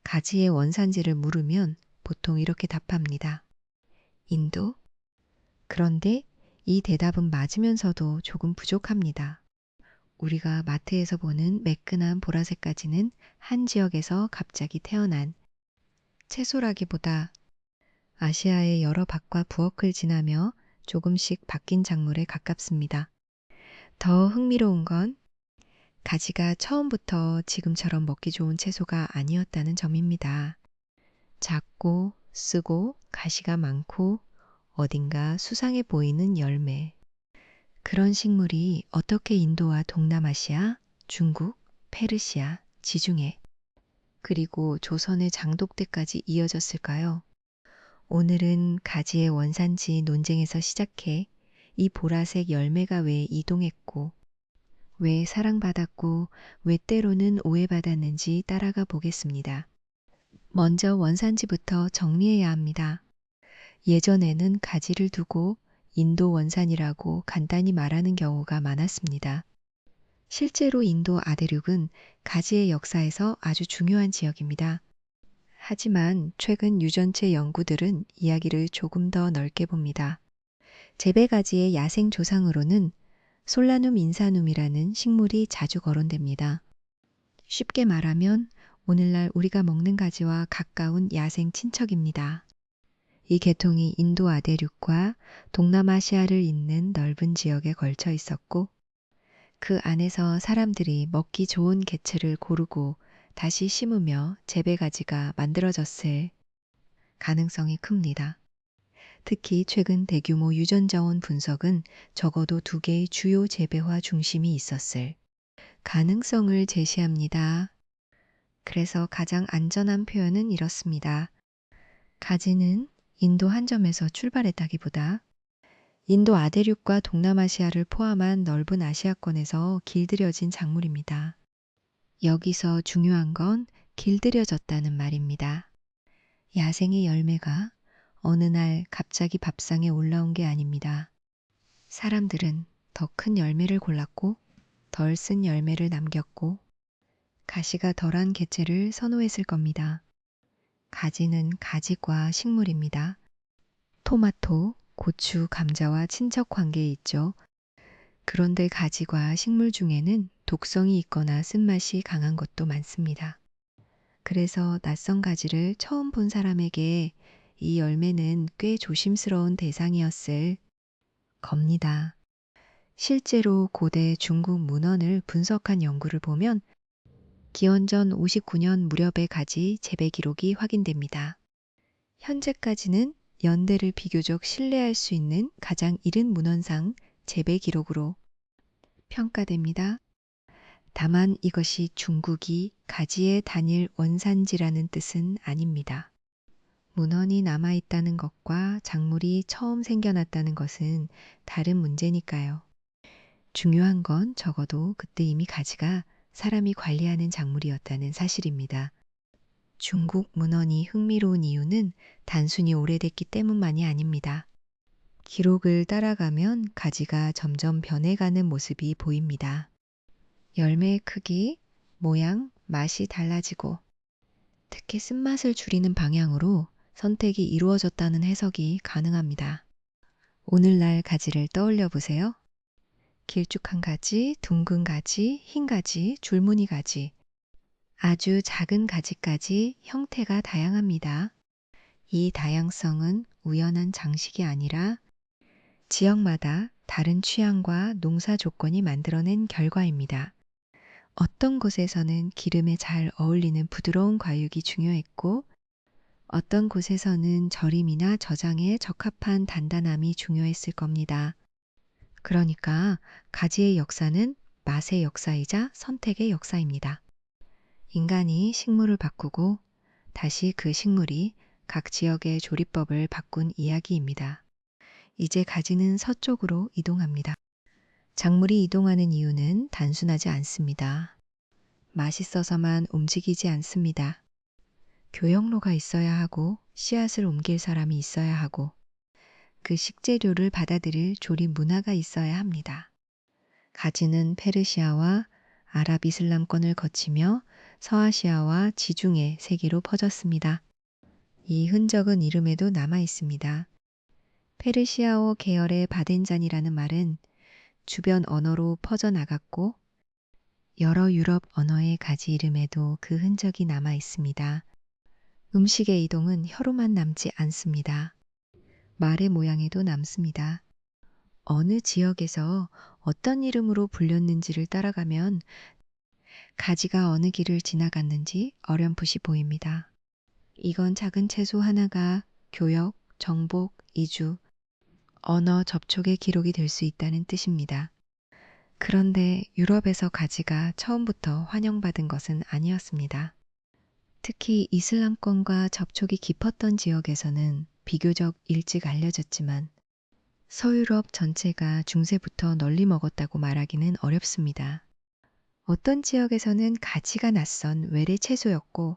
가지의 원산지를 물으면 보통 이렇게 답합니다. 인도? 그런데 이 대답은 맞으면서도 조금 부족합니다. 우리가 마트에서 보는 매끈한 보라색 가지는 한 지역에서 갑자기 태어난 채소라기보다 아시아의 여러 밭과 부엌을 지나며 조금씩 바뀐 작물에 가깝습니다. 더 흥미로운 건 가지가 처음부터 지금처럼 먹기 좋은 채소가 아니었다는 점입니다. 작고 쓰고 가시가 많고 어딘가 수상해 보이는 열매. 그런 식물이 어떻게 인도와 동남아시아, 중국, 페르시아, 지중해, 그리고 조선의 장독 때까지 이어졌을까요? 오늘은 가지의 원산지 논쟁에서 시작해 이 보라색 열매가 왜 이동했고, 왜 사랑받았고, 왜 때로는 오해받았는지 따라가 보겠습니다. 먼저 원산지부터 정리해야 합니다. 예전에는 가지를 두고 인도 원산이라고 간단히 말하는 경우가 많았습니다. 실제로 인도 아대륙은 가지의 역사에서 아주 중요한 지역입니다. 하지만 최근 유전체 연구들은 이야기를 조금 더 넓게 봅니다. 재배가지의 야생 조상으로는 솔라눔 인사눔이라는 식물이 자주 거론됩니다. 쉽게 말하면 오늘날 우리가 먹는 가지와 가까운 야생 친척입니다. 이 계통이 인도 아대륙과 동남아시아를 잇는 넓은 지역에 걸쳐 있었고 그 안에서 사람들이 먹기 좋은 개체를 고르고 다시 심으며 재배가지가 만들어졌을 가능성이 큽니다. 특히 최근 대규모 유전자원 분석은 적어도 2개의 주요 재배화 중심이 있었을 가능성을 제시합니다. 그래서 가장 안전한 표현은 이렇습니다. 가지는 인도 한 점에서 출발했다기보다 인도 아대륙과 동남아시아를 포함한 넓은 아시아권에서 길들여진 작물입니다. 여기서 중요한 건 길들여졌다는 말입니다. 야생의 열매가 어느 날 갑자기 밥상에 올라온 게 아닙니다. 사람들은 더 큰 열매를 골랐고 덜 쓴 열매를 남겼고 가시가 덜한 개체를 선호했을 겁니다. 가지는 가지과 식물입니다. 토마토, 고추, 감자와 친척 관계에 있죠. 그런데 가지과 식물 중에는 독성이 있거나 쓴맛이 강한 것도 많습니다. 그래서 낯선 가지를 처음 본 사람에게 이 열매는 꽤 조심스러운 대상이었을 겁니다. 실제로 고대 중국 문헌을 분석한 연구를 보면 기원전 59년 무렵의 가지 재배 기록이 확인됩니다. 현재까지는 연대를 비교적 신뢰할 수 있는 가장 이른 문헌상 재배 기록으로 평가됩니다. 다만 이것이 중국이 가지의 단일 원산지라는 뜻은 아닙니다. 문헌이 남아있다는 것과 작물이 처음 생겨났다는 것은 다른 문제니까요. 중요한 건 적어도 그때 이미 가지가 사람이 관리하는 작물이었다는 사실입니다. 중국 문헌이 흥미로운 이유는 단순히 오래됐기 때문만이 아닙니다. 기록을 따라가면 가지가 점점 변해가는 모습이 보입니다. 열매의 크기, 모양, 맛이 달라지고 특히 쓴맛을 줄이는 방향으로 선택이 이루어졌다는 해석이 가능합니다. 오늘날 가지를 떠올려 보세요. 길쭉한 가지, 둥근 가지, 흰 가지, 줄무늬 가지, 아주 작은 가지까지 형태가 다양합니다. 이 다양성은 우연한 장식이 아니라 지역마다 다른 취향과 농사 조건이 만들어낸 결과입니다. 어떤 곳에서는 기름에 잘 어울리는 부드러운 과육이 중요했고 어떤 곳에서는 절임이나 저장에 적합한 단단함이 중요했을 겁니다. 그러니까 가지의 역사는 맛의 역사이자 선택의 역사입니다. 인간이 식물을 바꾸고 다시 그 식물이 각 지역의 조리법을 바꾼 이야기입니다. 이제 가지는 서쪽으로 이동합니다. 작물이 이동하는 이유는 단순하지 않습니다. 맛있어서만 움직이지 않습니다. 교역로가 있어야 하고 씨앗을 옮길 사람이 있어야 하고 그 식재료를 받아들일 조리 문화가 있어야 합니다. 가지는 페르시아와 아랍 이슬람권을 거치며 서아시아와 지중해 세계로 퍼졌습니다. 이 흔적은 이름에도 남아 있습니다. 페르시아어 계열의 바덴잔이라는 말은 주변 언어로 퍼져나갔고 여러 유럽 언어의 가지 이름에도 그 흔적이 남아 있습니다. 음식의 이동은 혀로만 남지 않습니다. 말의 모양에도 남습니다. 어느 지역에서 어떤 이름으로 불렸는지를 따라가면 가지가 어느 길을 지나갔는지 어렴풋이 보입니다. 이건 작은 채소 하나가 교역, 정복, 이주, 언어 접촉의 기록이 될 수 있다는 뜻입니다. 그런데 유럽에서 가지가 처음부터 환영받은 것은 아니었습니다. 특히 이슬람권과 접촉이 깊었던 지역에서는 비교적 일찍 알려졌지만 서유럽 전체가 중세부터 널리 먹었다고 말하기는 어렵습니다. 어떤 지역에서는 가지가 낯선 외래 채소였고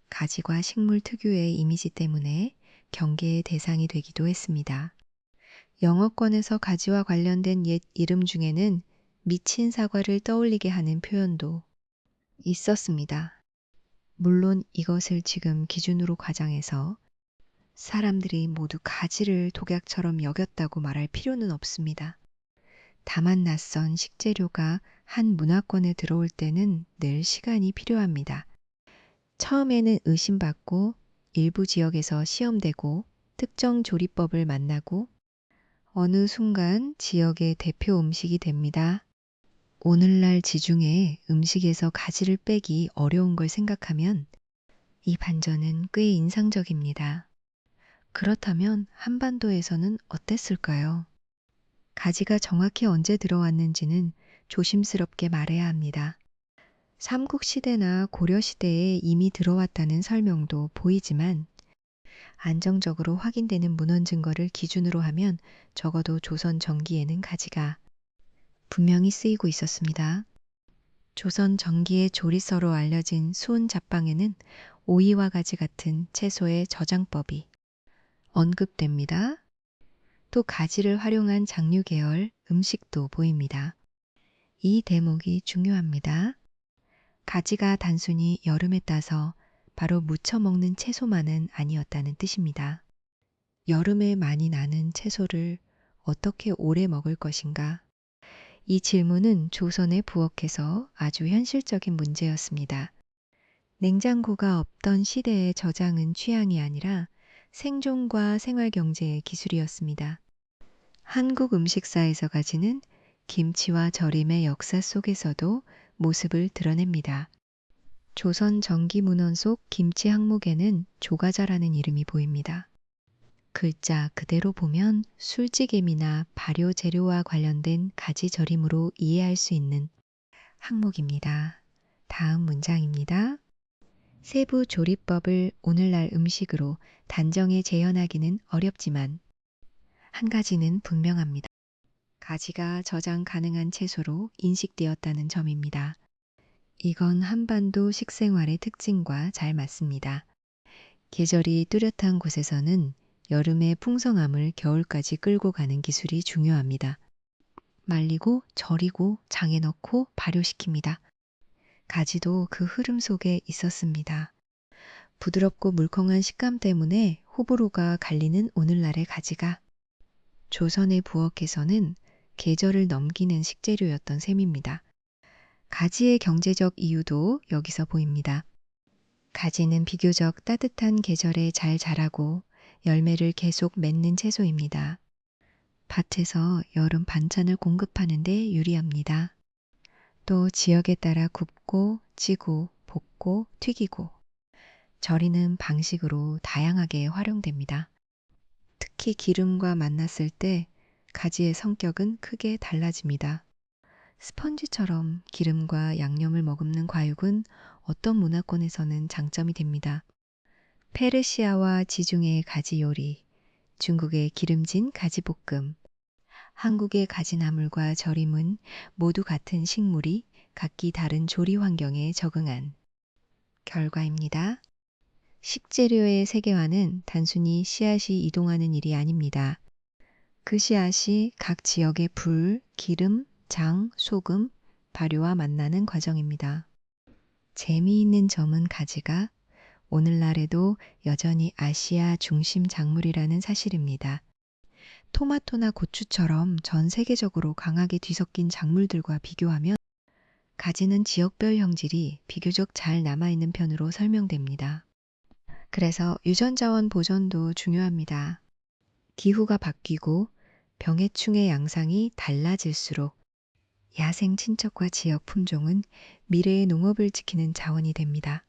가지과 식물 특유의 이미지 때문에 경계의 대상이 되기도 했습니다. 영어권에서 가지와 관련된 옛 이름 중에는 미친 사과를 떠올리게 하는 표현도 있었습니다. 물론 이것을 지금 기준으로 과장해서 사람들이 모두 가지를 독약처럼 여겼다고 말할 필요는 없습니다. 다만 낯선 식재료가 한 문화권에 들어올 때는 늘 시간이 필요합니다. 처음에는 의심받고 일부 지역에서 시험되고 특정 조리법을 만나고 어느 순간 지역의 대표 음식이 됩니다. 오늘날 지중해 음식에서 가지를 빼기 어려운 걸 생각하면 이 반전은 꽤 인상적입니다. 그렇다면 한반도에서는 어땠을까요? 가지가 정확히 언제 들어왔는지는 조심스럽게 말해야 합니다. 삼국시대나 고려시대에 이미 들어왔다는 설명도 보이지만 안정적으로 확인되는 문헌 증거를 기준으로 하면 적어도 조선 전기에는 가지가 분명히 쓰이고 있었습니다. 조선 전기의 조리서로 알려진 수은 잡방에는 오이와 가지 같은 채소의 저장법이 언급됩니다. 또 가지를 활용한 장류 계열 음식도 보입니다. 이 대목이 중요합니다. 가지가 단순히 여름에 따서 바로 무쳐 먹는 채소만은 아니었다는 뜻입니다. 여름에 많이 나는 채소를 어떻게 오래 먹을 것인가? 이 질문은 조선에 부엌에서 아주 현실적인 문제였습니다. 냉장고가 없던 시대의 저장은 취향이 아니라 생존과 생활 경제의 기술이었습니다. 한국 음식사에서 가지는 김치와 절임의 역사 속에서도 모습을 드러냅니다. 조선 전기 문헌 속 김치 항목에는 조가자라는 이름이 보입니다. 글자 그대로 보면 술찌개미나 발효 재료와 관련된 가지 절임으로 이해할 수 있는 항목입니다. 다음 문장입니다. 세부 조리법을 오늘날 음식으로 단정히 재현하기는 어렵지만 한 가지는 분명합니다. 가지가 저장 가능한 채소로 인식되었다는 점입니다. 이건 한반도 식생활의 특징과 잘 맞습니다. 계절이 뚜렷한 곳에서는 여름의 풍성함을 겨울까지 끌고 가는 기술이 중요합니다. 말리고 절이고 장에 넣고 발효시킵니다. 가지도 그 흐름 속에 있었습니다. 부드럽고 물컹한 식감 때문에 호불호가 갈리는 오늘날의 가지가 조선의 부엌에서는 계절을 넘기는 식재료였던 셈입니다. 가지의 경제적 이유도 여기서 보입니다. 가지는 비교적 따뜻한 계절에 잘 자라고 열매를 계속 맺는 채소입니다. 밭에서 여름 반찬을 공급하는 데 유리합니다. 또 지역에 따라 굽고 찌고 볶고 튀기고 절이는 방식으로 다양하게 활용됩니다. 특히 기름과 만났을 때 가지의 성격은 크게 달라집니다. 스펀지처럼 기름과 양념을 머금는 과육은 어떤 문화권에서는 장점이 됩니다. 페르시아와 지중해의 가지 요리, 중국의 기름진 가지볶음, 한국의 가지나물과 절임은 모두 같은 식물이 각기 다른 조리 환경에 적응한 결과입니다. 식재료의 세계화는 단순히 씨앗이 이동하는 일이 아닙니다. 그 씨앗이 각 지역의 불, 기름, 장, 소금, 발효와 만나는 과정입니다. 재미있는 점은 가지가 오늘날에도 여전히 아시아 중심 작물이라는 사실입니다. 토마토나 고추처럼 전 세계적으로 강하게 뒤섞인 작물들과 비교하면 가지는 지역별 형질이 비교적 잘 남아있는 편으로 설명됩니다. 그래서 유전자원 보존도 중요합니다. 기후가 바뀌고 병해충의 양상이 달라질수록 야생 친척과 지역 품종은 미래의 농업을 지키는 자원이 됩니다.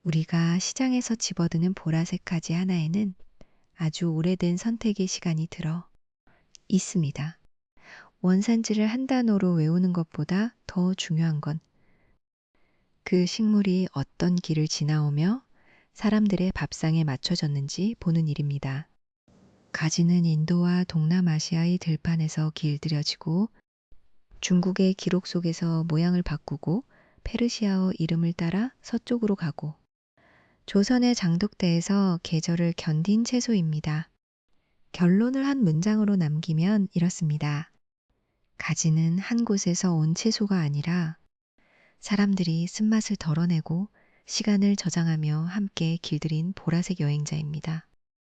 우리가 시장에서 집어드는 보라색 가지 하나에는 아주 오래된 선택의 시간이 들어 있습니다. 원산지를 한 단어로 외우는 것보다 더 중요한 건 그 식물이 어떤 길을 지나오며 사람들의 밥상에 맞춰졌는지 보는 일입니다. 가지는 인도와 동남아시아의 들판에서 길들여지고 중국의 기록 속에서 모양을 바꾸고 페르시아어 이름을 따라 서쪽으로 가고 조선의 장독대에서 계절을 견딘 채소입니다. 결론을 한 문장으로 남기면 이렇습니다. 가지는 한 곳에서 온 채소가 아니라 사람들이 쓴맛을 덜어내고 시간을 저장하며 함께 길들인 보라색 여행자입니다.